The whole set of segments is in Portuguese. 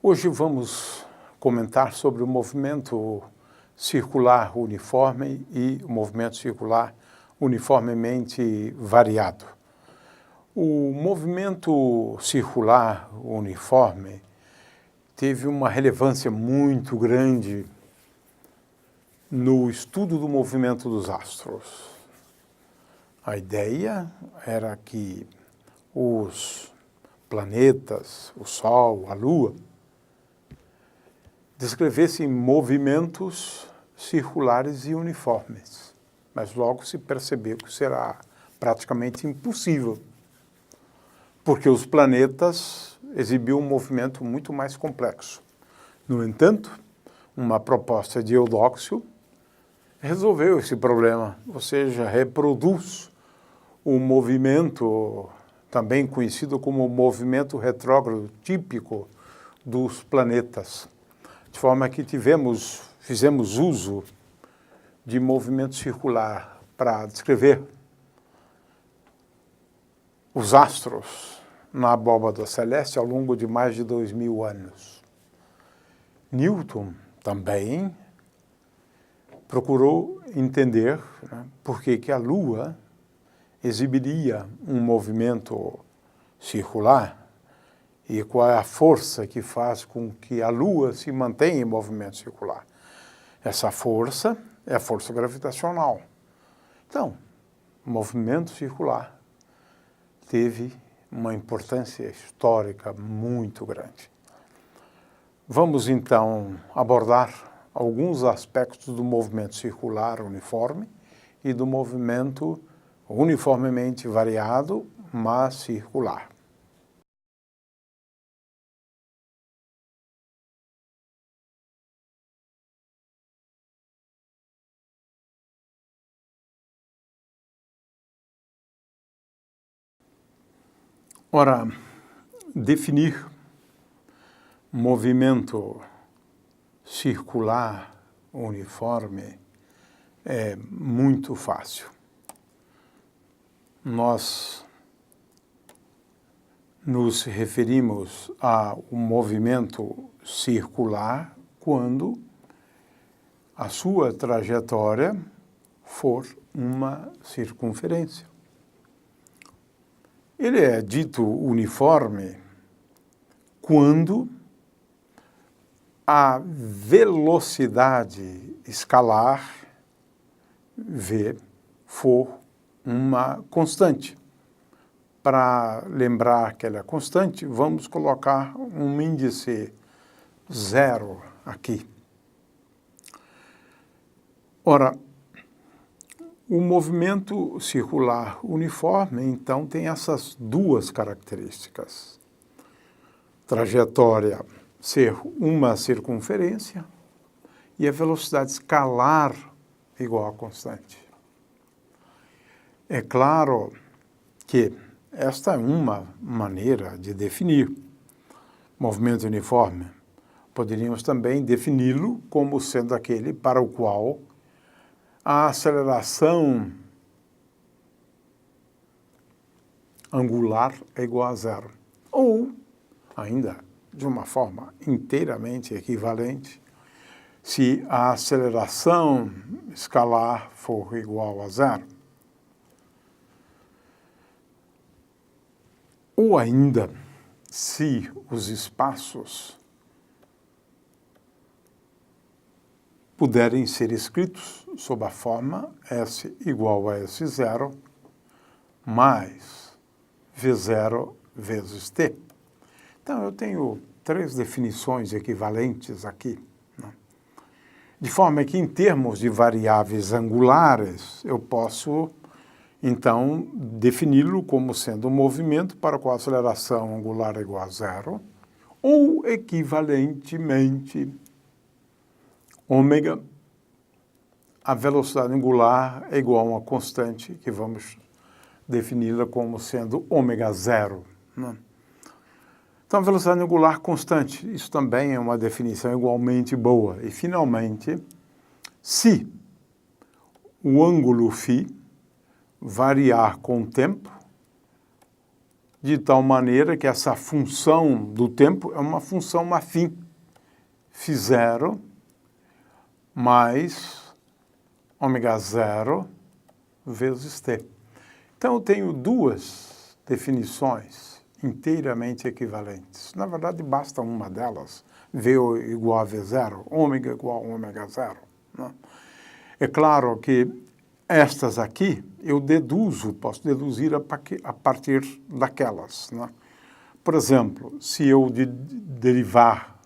Hoje vamos comentar sobre o movimento circular uniforme e o movimento circular uniformemente variado. O movimento circular uniforme teve uma relevância muito grande no estudo do movimento dos astros. A ideia era que os planetas, o Sol, a Lua, descrevessem movimentos circulares e uniformes, mas logo se percebeu que será praticamente impossível, porque os planetas exibiam um movimento muito mais complexo. No entanto, uma proposta de Eudóxio resolveu esse problema, ou seja, reproduz o movimento, também conhecido como o movimento retrógrado típico dos planetas, de forma que fizemos uso de movimento circular para descrever os astros na abóbada celeste ao longo de mais de 2000 anos. Newton também procurou entender por que a Lua exibiria um movimento circular e qual é a força que faz com que a Lua se mantenha em movimento circular. Essa força é a força gravitacional. Então, o movimento circular teve uma importância histórica muito grande. Vamos, então, abordar alguns aspectos do movimento circular uniforme e do movimento uniformemente variado, mas circular. Ora, definir movimento circular uniforme é muito fácil. Nós nos referimos ao movimento circular quando a sua trajetória for uma circunferência. Ele é dito uniforme quando a velocidade escalar, v, for uma constante. Para lembrar que ela é constante, vamos colocar um índice 0 aqui. Ora, o movimento circular uniforme, então, tem essas duas características. Trajetória ser uma circunferência e a velocidade escalar igual a constante. É claro que esta é uma maneira de definir movimento uniforme. Poderíamos também defini-lo como sendo aquele para o qual a aceleração angular é igual a zero. Ou, ainda de uma forma inteiramente equivalente, se a aceleração escalar for igual a zero. Ou ainda, se os espaços puderem ser escritos sob a forma S igual a S0 mais V0 vezes T. Então, eu tenho três definições equivalentes aqui, né? De forma que, em termos de variáveis angulares, eu posso, então, defini-lo como sendo um movimento para o qual a aceleração angular é igual a zero, ou, equivalentemente, ômega, a velocidade angular é igual a uma constante, que vamos defini-la como sendo ômega zero, né? Então, a velocidade angular constante, isso também é uma definição igualmente boa. E, finalmente, se o ângulo φ variar com o tempo, de tal maneira que essa função do tempo é uma função afim. Φ0 mais ômega 0 vezes t. Então, eu tenho duas definições inteiramente equivalentes. Na verdade, basta uma delas, V igual a V0, ômega igual a ômega 0. Né? É claro que estas aqui eu deduzo, posso deduzir a partir daquelas. Né? Por exemplo, se eu derivar,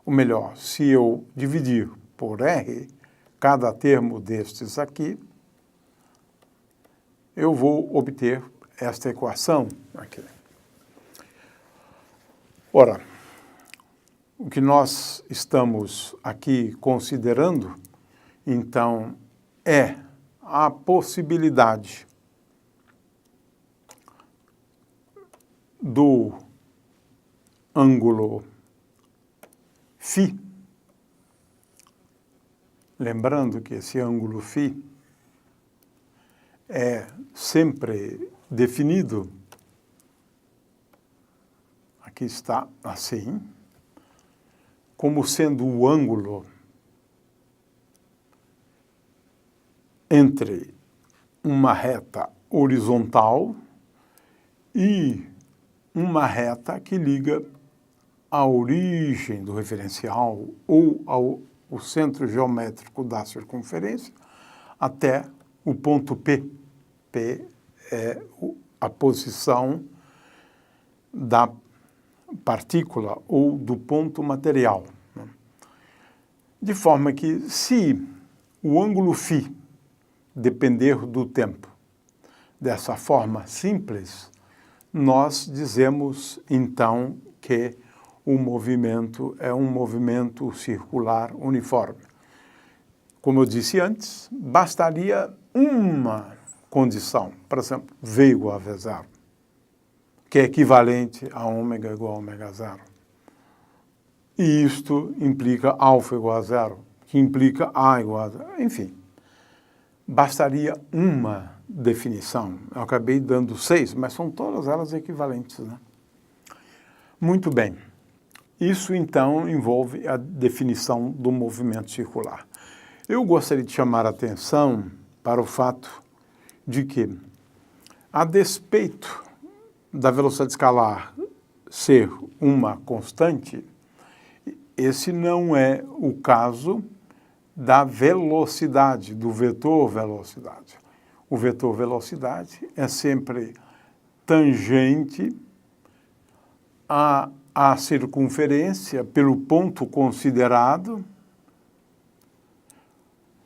ou melhor, se eu dividir por R, cada termo destes aqui, eu vou obter esta equação aqui. Ora, o que nós estamos aqui considerando, então, é a possibilidade do ângulo φ. Lembrando que esse ângulo φ é sempre definido, aqui está assim, como sendo o ângulo entre uma reta horizontal e uma reta que liga a origem do referencial ou ao centro geométrico da circunferência até o ponto P. P é a posição da partícula ou do ponto material. De forma que, se o ângulo φ depender do tempo dessa forma simples, nós dizemos, então, que o movimento é um movimento circular uniforme. Como eu disse antes, bastaria uma condição, por exemplo, V igual a V0, que é equivalente a ômega igual a ômega 0. E isto implica alfa igual a 0, que implica A igual a 0. Enfim, bastaria uma definição. Eu acabei dando 6, mas são todas elas equivalentes, né? Muito bem. Isso, então, envolve a definição do movimento circular. Eu gostaria de chamar a atenção para o fato de que, a despeito da velocidade escalar ser uma constante, esse não é o caso da velocidade, do vetor velocidade. O vetor velocidade é sempre tangente à circunferência pelo ponto considerado.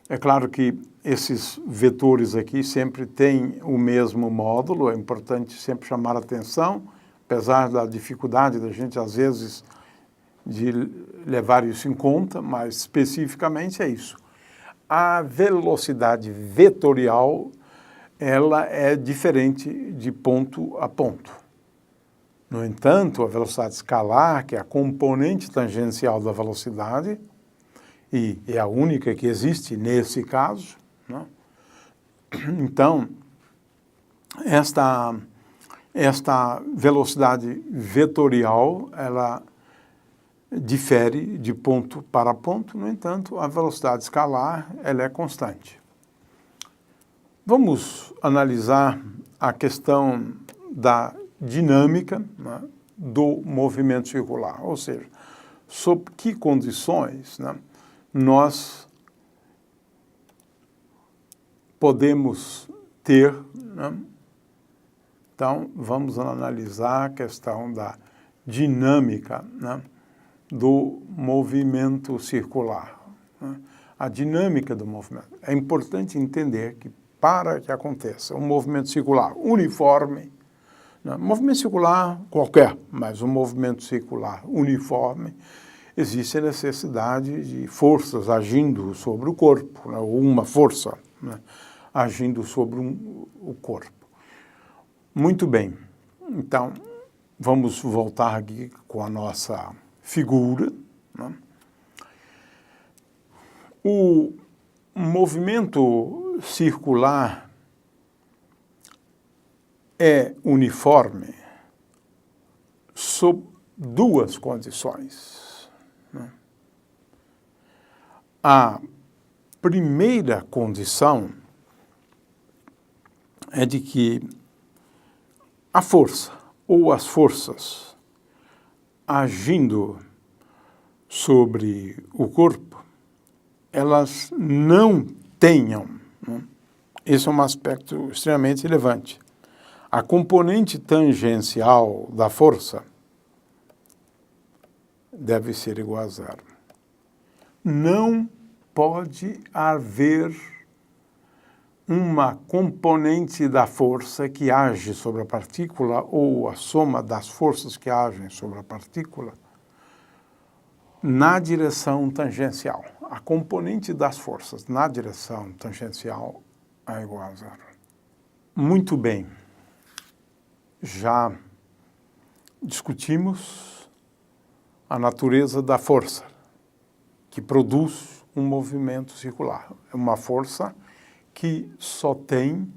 É claro que esses vetores aqui sempre têm o mesmo módulo, é importante sempre chamar a atenção, apesar da dificuldade da gente, às vezes, de levar isso em conta, mas especificamente é isso. A velocidade vetorial, ela é diferente de ponto a ponto. No entanto, a velocidade escalar, que é a componente tangencial da velocidade, e é a única que existe nesse caso, né? Então, esta velocidade vetorial, ela difere de ponto para ponto, no entanto, a velocidade escalar, ela é constante. Vamos analisar a questão da dinâmica, né, do movimento circular, ou seja, sob que condições, né, nós podemos ter, né? Então, vamos analisar a questão da dinâmica, né, do movimento circular. Né? A dinâmica do movimento. É importante entender que, para que aconteça um movimento circular uniforme, né, movimento circular qualquer, mas um movimento circular uniforme, existe a necessidade de forças agindo sobre o corpo, né, ou uma força, né, agindo sobre o corpo. Muito bem. Então, vamos voltar aqui com a nossa figura. Né? O movimento circular é uniforme sob duas condições. A primeira condição é de que a força ou as forças agindo sobre o corpo, elas não tenham, esse é um aspecto extremamente relevante, a componente tangencial da força deve ser igual a zero. Não pode haver uma componente da força que age sobre a partícula ou a soma das forças que agem sobre a partícula na direção tangencial. A componente das forças na direção tangencial é igual a zero. Muito bem. Já discutimos a natureza da força que produz um movimento circular. É uma força que só tem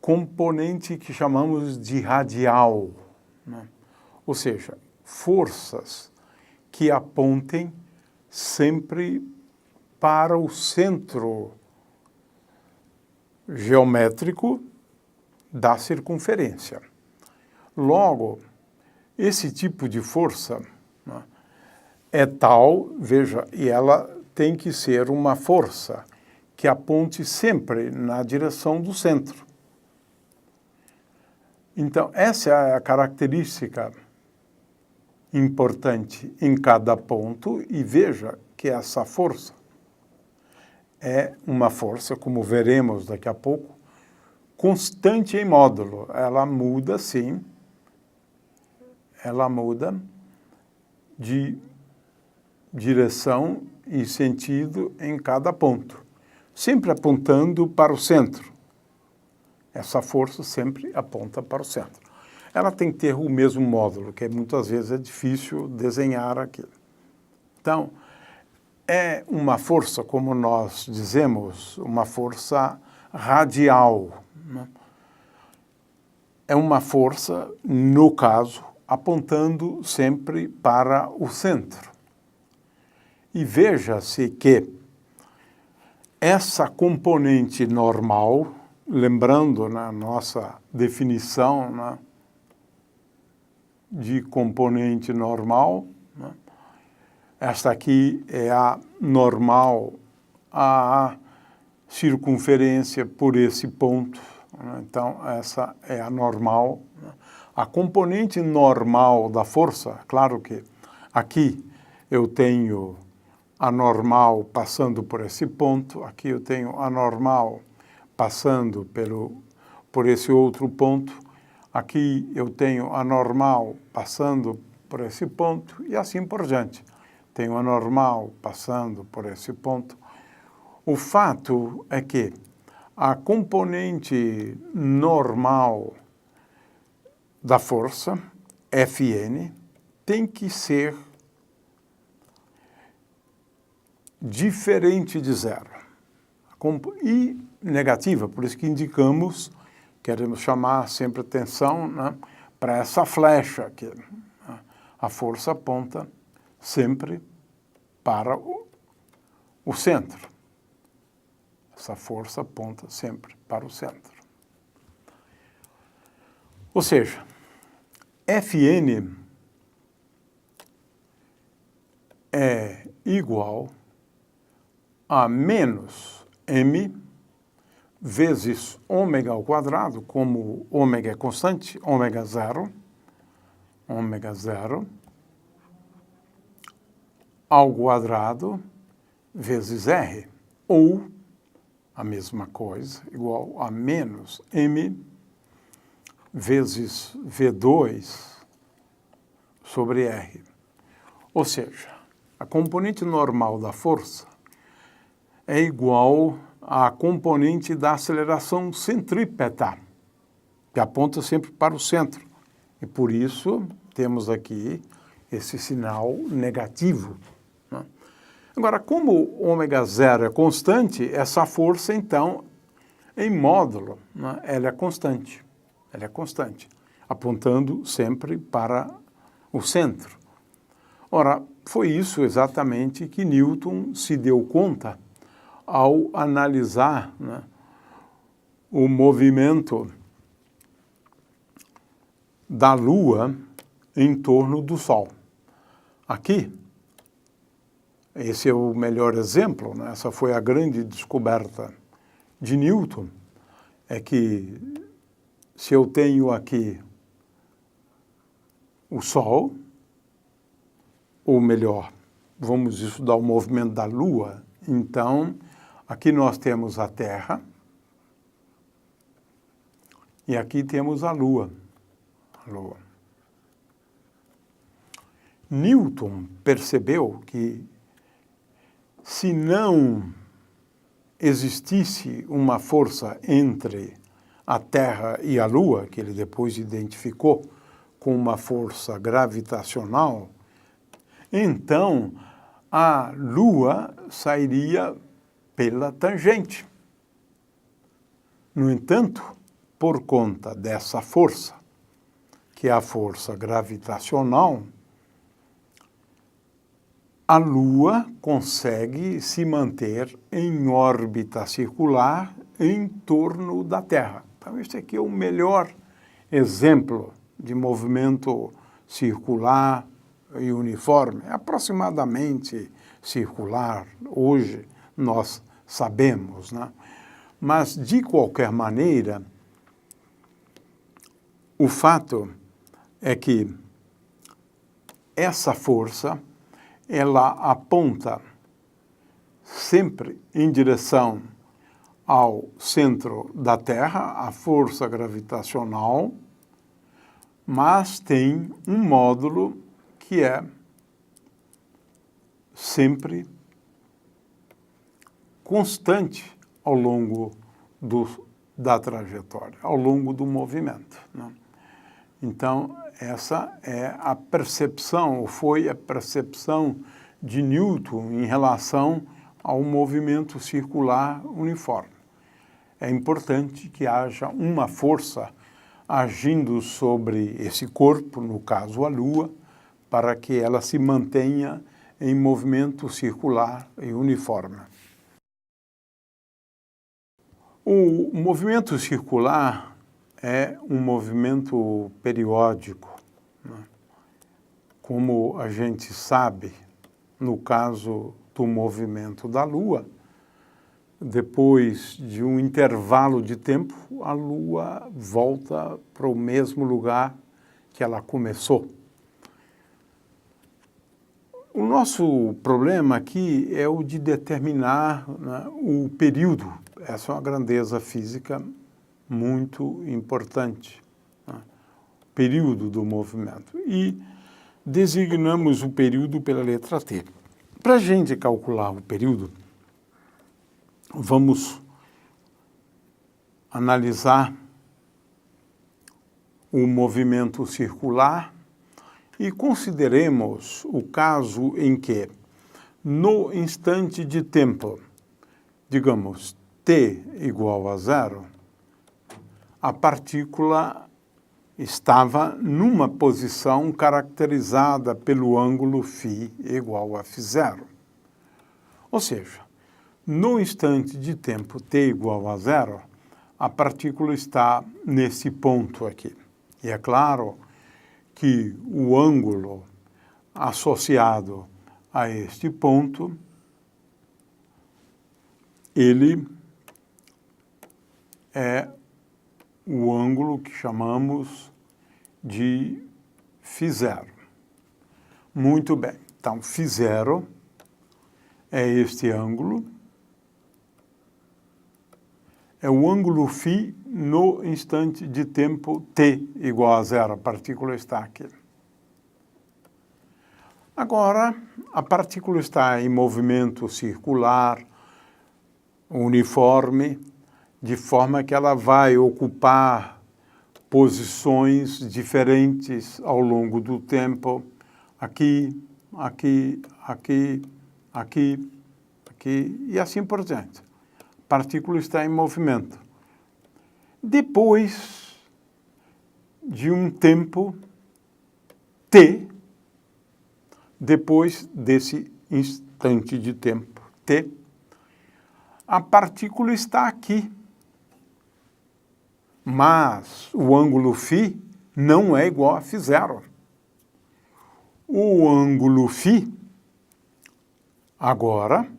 componente que chamamos de radial, ou seja, forças que apontem sempre para o centro geométrico da circunferência. Logo, esse tipo de força é tal, veja, e ela tem que ser uma força que aponte sempre na direção do centro. Então, essa é a característica importante em cada ponto, e veja que essa força é uma força, como veremos daqui a pouco, constante em módulo. Ela muda, sim, ela muda de direção e sentido em cada ponto, sempre apontando para o centro. Essa força sempre aponta para o centro. Ela tem que ter o mesmo módulo, que muitas vezes é difícil desenhar aquilo. Então, é uma força, como nós dizemos, uma força radial. É uma força, no caso, apontando sempre para o centro. E veja-se que essa componente normal, lembrando na nossa definição de componente normal, esta aqui é a normal, a circunferência por esse ponto, então essa é a normal. A componente normal da força, claro que aqui eu tenho a normal passando por esse ponto, aqui eu tenho a normal passando por esse outro ponto, aqui eu tenho a normal passando por esse ponto e assim por diante. Tenho a normal passando por esse ponto. O fato é que a componente normal da força, Fn, tem que ser diferente de zero. E negativa, por isso que indicamos, queremos chamar sempre atenção para essa flecha aqui. A força aponta sempre para o centro. Essa força aponta sempre para o centro. Ou seja, Fn é igual a menos m vezes ômega ao quadrado, como ômega é constante, ômega zero, ao quadrado vezes r, ou a mesma coisa, igual a menos m vezes V2 sobre R. Ou seja, a componente normal da força é igual à componente da aceleração centrípeta, que aponta sempre para o centro. E por isso temos aqui esse sinal negativo. Agora, como ômega zero é constante, essa força, então, em módulo, ela é constante. Ela é constante. apontando sempre para o centro. Ora, foi isso exatamente que Newton se deu conta ao analisar, né, o movimento da Lua em torno do Sol. Aqui, esse é o melhor exemplo, né? Essa foi a grande descoberta de Newton, é que se eu tenho aqui o Sol, ou melhor, vamos estudar o movimento da Lua, então aqui nós temos a Terra e aqui temos a Lua. Newton percebeu que se não existisse uma força entre a Terra e a Lua, que ele depois identificou com uma força gravitacional, então a Lua sairia pela tangente. No entanto, por conta dessa força, que é a força gravitacional, a Lua consegue se manter em órbita circular em torno da Terra. Então, este aqui é o melhor exemplo de movimento circular e uniforme, aproximadamente circular, hoje nós sabemos, né? Mas, de qualquer maneira, o fato é que essa força, ela aponta sempre em direção ao centro da Terra, a força gravitacional, mas tem um módulo que é sempre constante ao longo da trajetória, ao longo do movimento, né? Então, essa é a percepção, ou foi a percepção de Newton em relação ao movimento circular uniforme. É importante que haja uma força agindo sobre esse corpo, no caso a Lua, para que ela se mantenha em movimento circular e uniforme. O movimento circular é um movimento periódico, né? Como a gente sabe, no caso do movimento da Lua, depois de um intervalo de tempo, a Lua volta para o mesmo lugar que ela começou. O nosso problema aqui é o de determinar, né, o período. Essa é uma grandeza física muito importante, né? O período do movimento. E designamos o período pela letra T. Para a gente calcular o período, vamos analisar o movimento circular e consideremos o caso em que, no instante de tempo, digamos, t igual a 0, a partícula estava numa posição caracterizada pelo ângulo φ igual a φ0. Ou seja, no instante de tempo t igual a 0, a partícula está nesse ponto aqui. E é claro que o ângulo associado a este ponto, ele é o ângulo que chamamos de φ0. Muito bem. Então, φ0 é este ângulo. É o ângulo φ no instante de tempo t igual a 0. A partícula está aqui. Agora, a partícula está em movimento circular, uniforme, de forma que ela vai ocupar posições diferentes ao longo do tempo, aqui, aqui, aqui, aqui, aqui, e assim por diante. A partícula está em movimento. Depois de um tempo t, depois desse instante de tempo t, a partícula está aqui. Mas o ângulo φ não é igual a φ0. O ângulo φ agora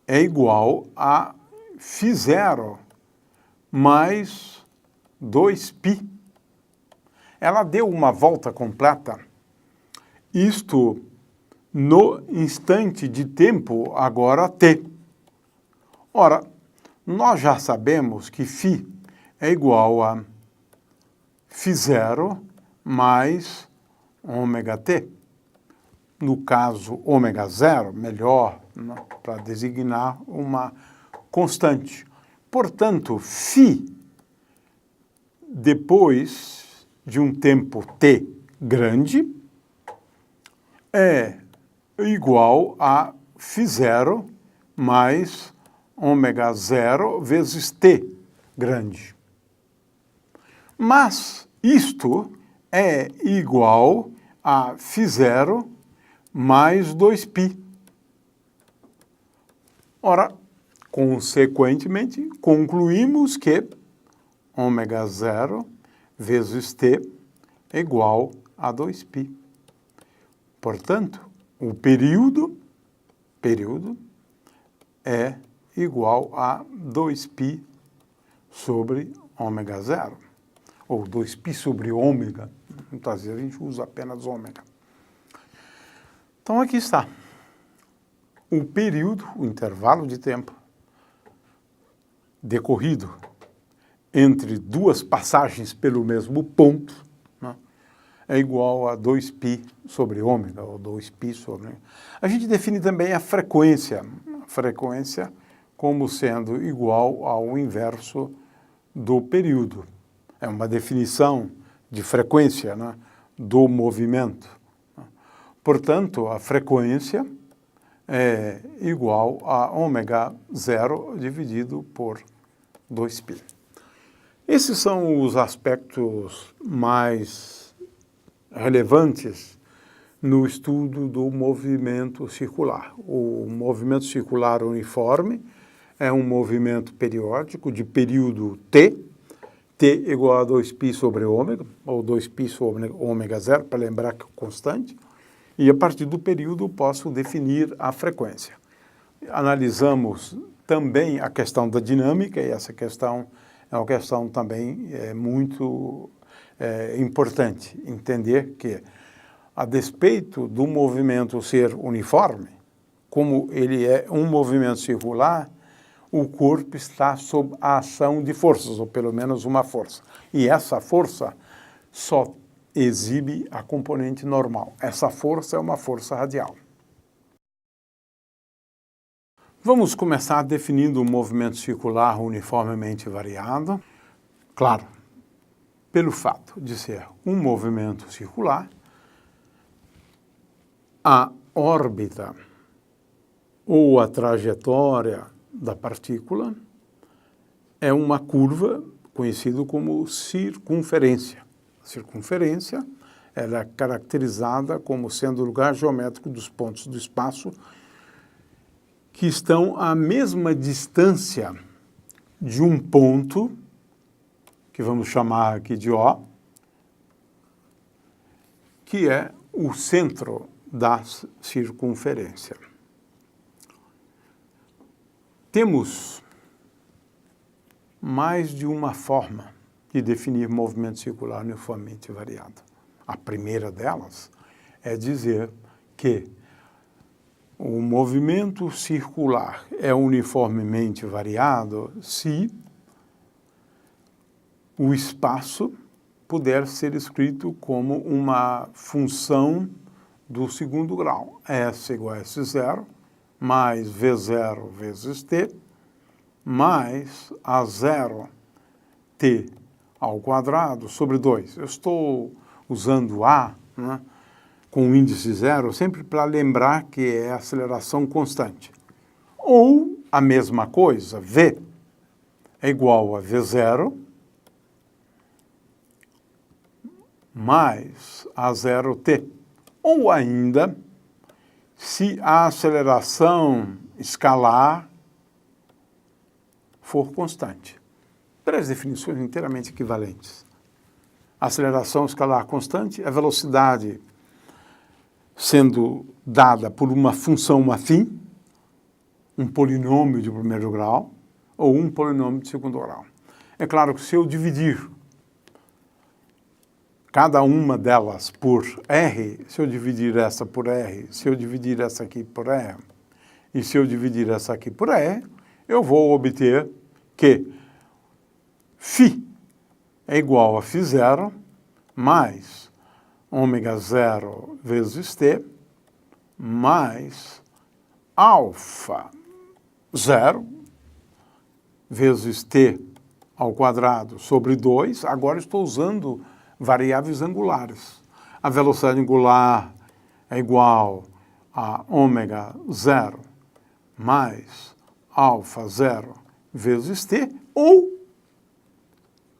é igual a φ0 mais 2π. Ela deu uma volta completa. Isto no instante de tempo agora t. Ora, nós já sabemos que φ é igual a φ0 mais ômega-t. No caso, ômega-0, melhor, né, para designar uma constante. Portanto, φ, depois de um tempo t grande, é igual a φ0 mais ômega-0 vezes t grande. Mas isto é igual a φ0 mais 2π. Ora, consequentemente, concluímos que ômega-0 vezes t é igual a 2π. Portanto, o período é igual a 2π sobre ômega-0. Ou 2π sobre ômega. Muitas vezes a gente usa apenas ômega. Então, aqui está. O período, o intervalo de tempo decorrido entre duas passagens pelo mesmo ponto, né, é igual a 2π sobre ômega, ou 2π sobre... A gente define também a frequência como sendo igual ao inverso do período. É uma definição de frequência, né, do movimento. Portanto, a frequência é igual a ômega-0 dividido por 2π. Esses são os aspectos mais relevantes no estudo do movimento circular. O movimento circular uniforme é um movimento periódico de período t, t igual a 2π sobre ômega, ou 2π sobre ômega-0, para lembrar que é constante, e a partir do período posso definir a frequência. Analisamos também a questão da dinâmica, e essa questão é uma questão também muito importante, entender que, a despeito do movimento ser uniforme, como ele é um movimento circular, o corpo está sob a ação de forças, ou pelo menos uma força. E essa força só exibe a componente normal. Essa força é uma força radial. Vamos começar definindo o movimento circular uniformemente variado. Claro, pelo fato de ser um movimento circular, a órbita ou a trajetória da partícula é uma curva conhecida como circunferência. A circunferência ela é caracterizada como sendo o lugar geométrico dos pontos do espaço que estão à mesma distância de um ponto, que vamos chamar aqui de O, que é o centro da circunferência. Temos mais de uma forma de definir movimento circular uniformemente variado. A primeira delas é dizer que o movimento circular é uniformemente variado se o espaço puder ser escrito como uma função do segundo grau. S igual a S0 mais V0 vezes T mais A0 T ao quadrado sobre 2. Eu estou usando A, né, com o índice 0 sempre para lembrar que é aceleração constante. Ou a mesma coisa, V é igual a V0 mais A0t. Ou ainda, se a aceleração escalar for constante. Três definições inteiramente equivalentes. Aceleração escalar constante, a velocidade sendo dada por uma função afim, um polinômio de primeiro grau ou um polinômio de segundo grau. É claro que se eu dividir cada uma delas por R, se eu dividir essa por R, se eu dividir essa aqui por R, e se eu dividir essa aqui por R, eu vou obter que φ é igual a φ0 mais ômega 0 vezes t mais alfa 0 vezes t ao quadrado sobre 2. Agora estou usando variáveis angulares. A velocidade angular é igual a ômega 0 mais alfa 0 vezes t, ou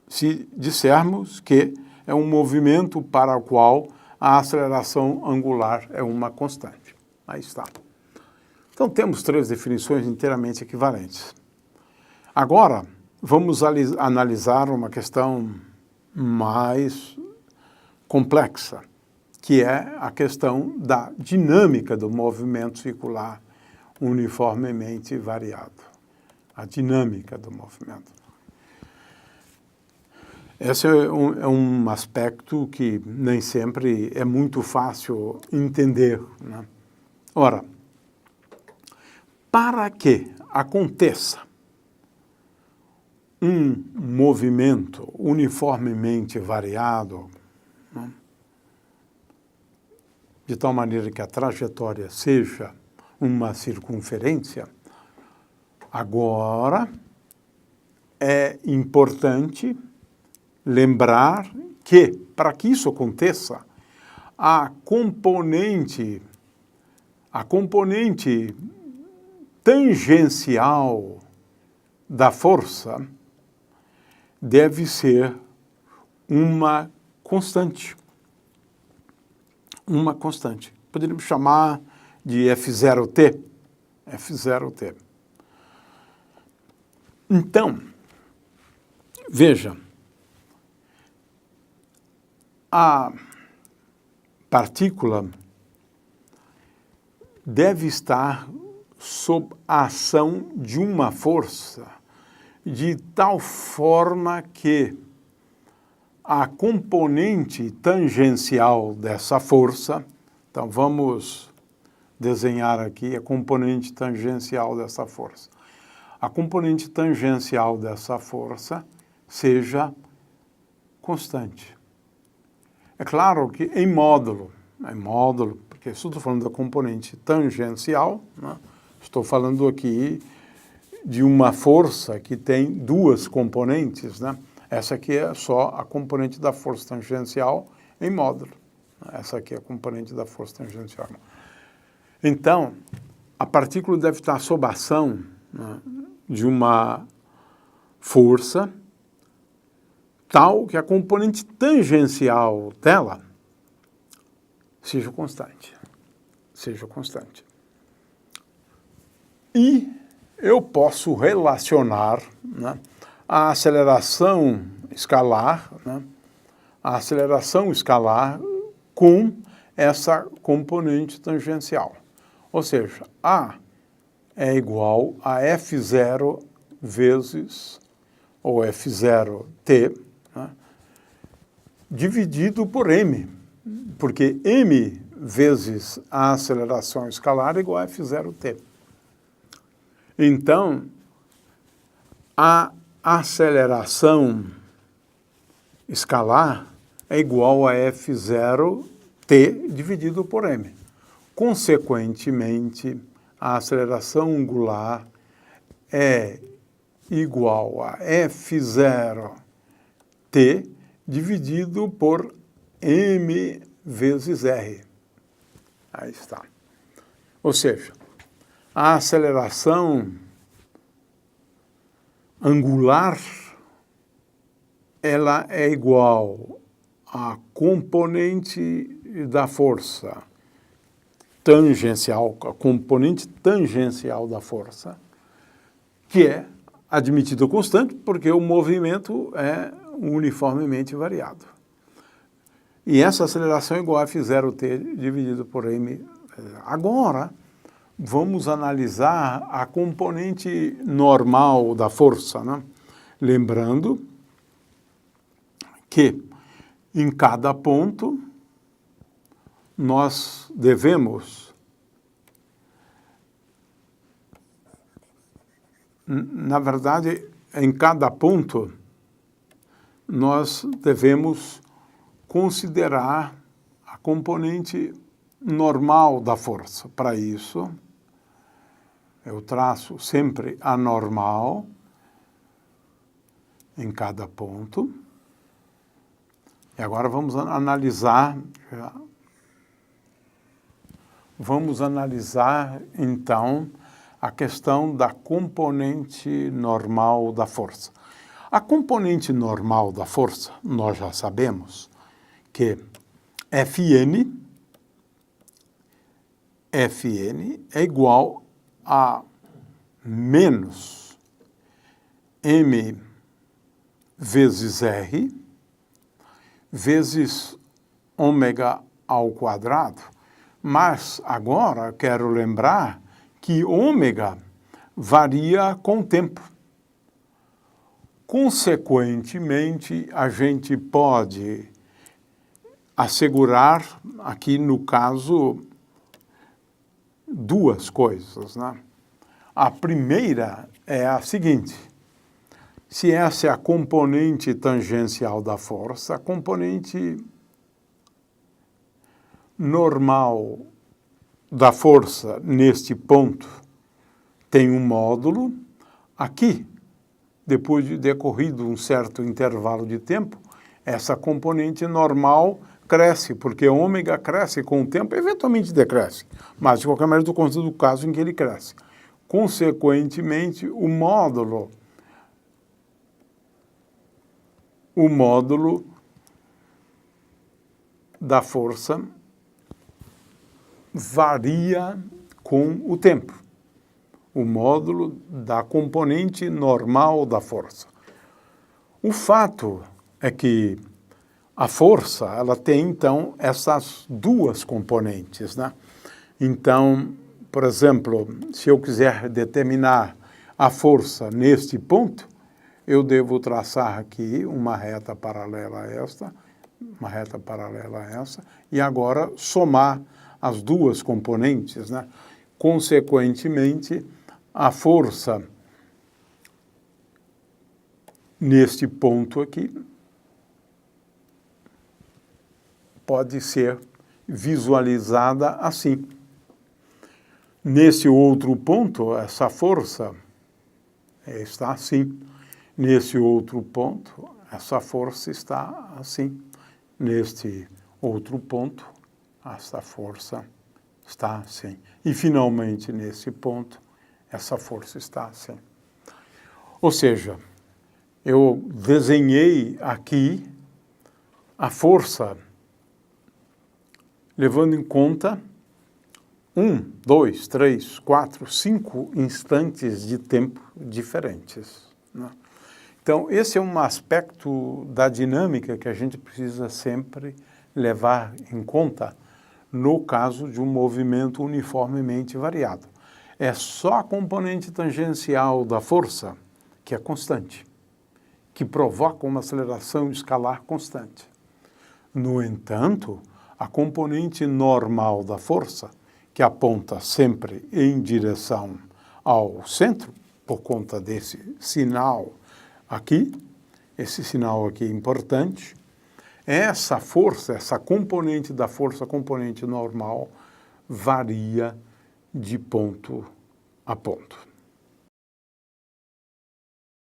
se dissermos que é um movimento para o qual a aceleração angular é uma constante. Aí está. Então, temos três definições inteiramente equivalentes. Agora, vamos analisar uma questão mais complexa, que é a questão da dinâmica do movimento circular uniformemente variado. A dinâmica do movimento. Esse é um aspecto que nem sempre é muito fácil entender, né? Ora, para que aconteça um movimento uniformemente variado, né, de tal maneira que a trajetória seja uma circunferência, agora é importante lembrar que, para que isso aconteça, a componente tangencial da força deve ser uma constante. Uma constante. Poderíamos chamar de F0t. F0t. Então, veja, a partícula deve estar sob a ação de uma força de tal forma que a componente tangencial dessa força, então vamos desenhar aqui a componente tangencial dessa força. A componente tangencial dessa força seja constante. É claro que em módulo, porque estou falando da componente tangencial, né? Estou falando aqui de uma força que tem duas componentes, né? Essa aqui é só a componente da força tangencial em módulo. Essa aqui é a componente da força tangencial. Então, a partícula deve estar sob a ação, né, de uma força tal que a componente tangencial dela seja constante. Seja constante. E eu posso relacionar, né, a aceleração escalar, né, a aceleração escalar com essa componente tangencial. Ou seja, A é igual a F0 vezes, ou F0t, né, dividido por m, porque m vezes a aceleração escalar é igual a F0t. Então, a aceleração escalar é igual a F0t dividido por m. Consequentemente, a aceleração angular é igual a F0t dividido por m vezes r. Aí está. Ou seja, a aceleração angular ela é igual a componente da força tangencial, a componente tangencial da força, que é admitida constante porque o movimento é uniformemente variado. E essa aceleração é igual a F0t dividido por m. Agora, vamos analisar a componente normal da força, né? Lembrando que em cada ponto nós devemos, na verdade, em cada ponto nós devemos considerar a componente normal da força. Para isso, eu traço sempre a normal em cada ponto. E agora vamos analisar então, a questão da componente normal da força. A componente normal da força, nós já sabemos que Fn é igual a menos m vezes r vezes ômega ao quadrado. Mas agora quero lembrar que ômega varia com o tempo. Consequentemente, a gente pode assegurar, aqui no caso, duas coisas, né? A primeira é a seguinte: se essa é a componente tangencial da força, a componente normal da força neste ponto tem um módulo. Aqui, depois de decorrido um certo intervalo de tempo, essa componente normal cresce, porque ômega cresce com o tempo, eventualmente decresce, mas de qualquer maneira estou considerando o caso em que ele cresce. Consequentemente, o módulo da força varia com o tempo. O módulo da componente normal da força. O fato é que a força, ela tem, então, essas duas componentes, né? Então, por exemplo, se eu quiser determinar a força neste ponto, eu devo traçar aqui uma reta paralela a esta, e agora somar as duas componentes, né? Consequentemente, a força neste ponto aqui pode ser visualizada assim. Nesse outro ponto, essa força está assim. Nesse outro ponto, essa força está assim. Neste outro ponto, essa força está assim. E, finalmente, nesse ponto, essa força está assim. Ou seja, eu desenhei aqui a força levando em conta 1, 2, 3, 4, 5 instantes de tempo diferentes, né? Então, esse é um aspecto da dinâmica que a gente precisa sempre levar em conta no caso de um movimento uniformemente variado. É só a componente tangencial da força que é constante, que provoca uma aceleração escalar constante. No entanto, a componente normal da força, que aponta sempre em direção ao centro, por conta desse sinal aqui, esse sinal aqui é importante, essa força, essa componente da força, a componente normal, varia de ponto a ponto.